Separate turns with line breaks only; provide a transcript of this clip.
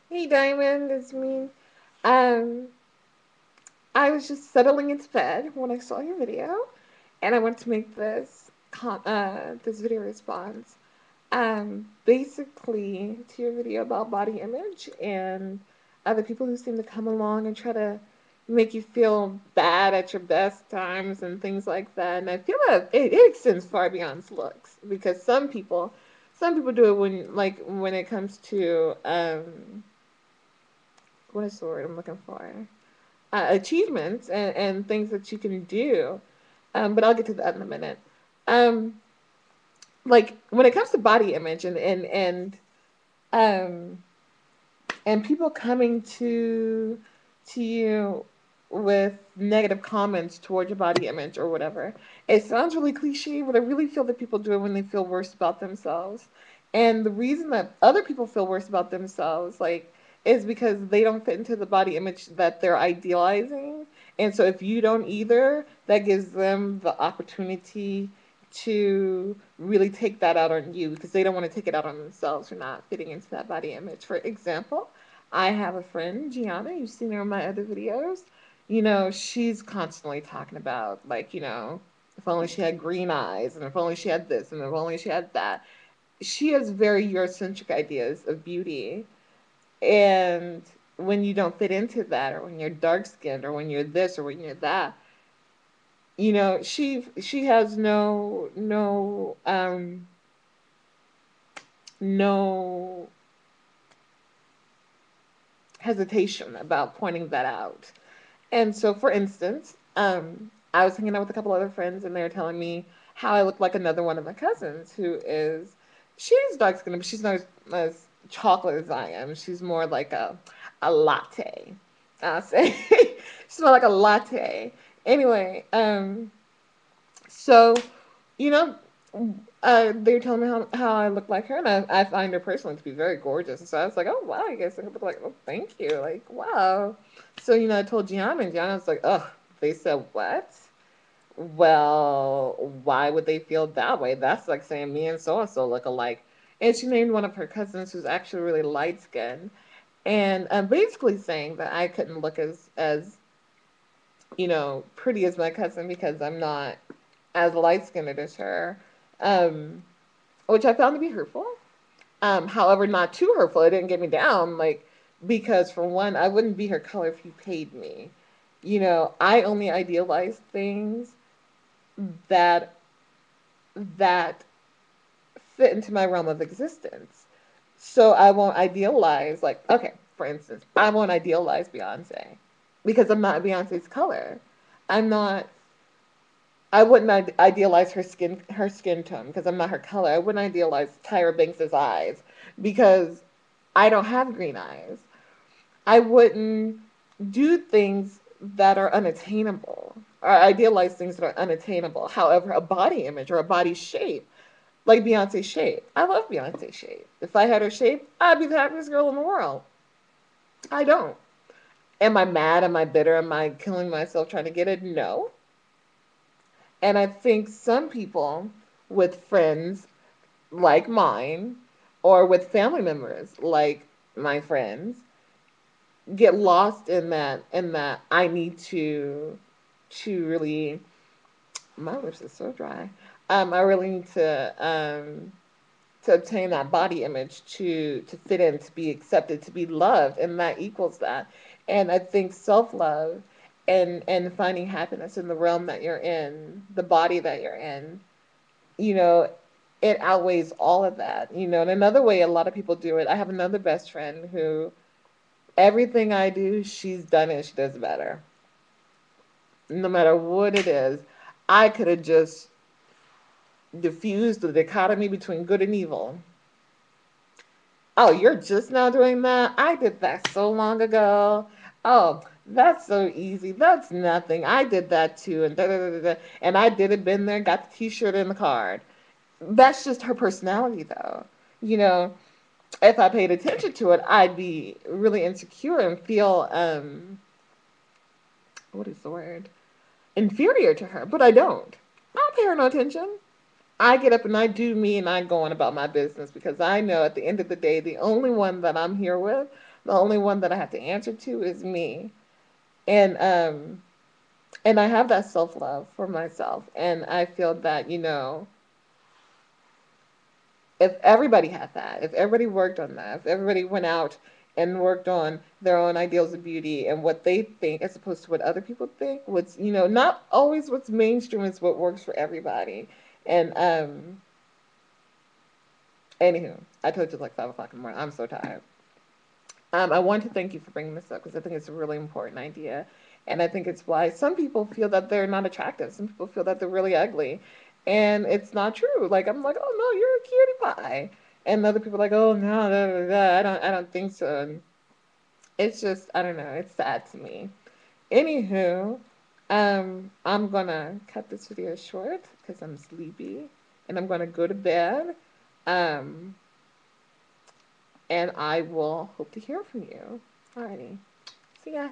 Hey Diamond, it's me. Um, I was just settling into bed when I saw your video, and I wanted to make this video response. Basically to your video about body image and other people who seem to come along and try to make you feel bad at your best times and things like that. And I feel that it extends far beyond looks because some people do it when it comes to what is the word I'm looking for? Achievements and things that you can do. But I'll get to that in a minute. Um, like when it comes to body image um, and people coming to you with negative comments towards your body image or whatever. It sounds really cliche, but I really feel that people do it when they feel worse about themselves. And the reason that other people feel worse about themselves, is because they don't fit into the body image that they're idealizing. And so if you don't either, that gives them the opportunity to really take that out on you because they don't want to take it out on themselves for not fitting into that body image. For example, I have a friend, Gianna, you've seen her in my other videos. She's constantly talking about, if only she had green eyes, and if only she had this, and if only she had that. She has very Eurocentric ideas of beauty. And when you don't fit into that, or when you're dark skinned, or when you're this, or when you're that, she has no hesitation about pointing that out. And so, for instance, I was hanging out with a couple other friends, and they were telling me how I look like another one of my cousins, she's dark skinned, but she's not as chocolate as I am. She's more like a latte. I'll say she's more like a latte. Anyway, so you know, they were telling me how I look like her, and I find her personally to be very gorgeous. And so I was like, oh wow, I guess I look like, oh thank you, like wow. So I told Gianna, and Gianna was like, oh, they said what? Well, why would they feel that way? That's like saying me and so and so look alike. And she named one of her cousins who's actually really light skinned, and basically saying that I couldn't look as pretty as my cousin because I'm not as light skinned as her. Um, which I found to be hurtful. However, not too hurtful. It didn't get me down, because for one, I wouldn't be her color if you paid me. I only idealize things that that fit into my realm of existence. So I won't idealize, okay, for instance, I won't idealize Beyonce because I'm not Beyonce's color. I'm not I wouldn't idealize her skin tone because I'm not her color. I wouldn't idealize Tyra Banks's eyes because I don't have green eyes. I wouldn't do things that are unattainable or idealize things that are unattainable. However, a body image or a body shape, like Beyonce's shape. I love Beyonce's shape. If I had her shape, I'd be the happiest girl in the world. I don't. Am I mad? Am I bitter? Am I killing myself trying to get it? No. And I think some people with friends like mine or with family members like my friends get lost in that I need to really my lips are so dry. I really need to obtain that body image to fit in, to be accepted, to be loved, and that equals that. And I think self-love and finding happiness in the realm that you're in, the body that you're in, you know, it outweighs all of that. And another way a lot of people do it, I have another best friend who everything I do, she's done it, she does better. No matter what it is, I could have just diffused the dichotomy between good and evil. Oh, you're just now doing that? I did that so long ago. Oh, that's so easy. That's nothing. I did that too. And da da da da. Da. And I did it, been there, got the t shirt and the card. That's just her personality, though. You know, if I paid attention to it, I'd be really insecure and feel, what is the word? Inferior to her. But I don't. I don't pay her no attention. I get up and I do me and I go on about my business because I know at the end of the day, the only one that I'm here with, The only one that I have to answer to is me. And and I have that self-love for myself. And I feel that, if everybody had that, if everybody worked on that, if everybody went out and worked on their own ideals of beauty and what they think as opposed to what other people think, what's, not always what's mainstream is what works for everybody. And anywho, I told you it's like 5 o'clock in the morning. I'm so tired. I want to thank you for bringing this up because I think it's a really important idea. And I think it's why some people feel that they're not attractive. Some people feel that they're really ugly. And it's not true. Like, I'm like, oh no, you're a cutie pie. And other people are like, oh no, da, da, da, I don't think so. And it's just, I don't know, it's sad to me. Anywho, I'm gonna cut this video short because I'm sleepy and I'm gonna go to bed. Um, and I will hope to hear from you. Alrighty. See ya.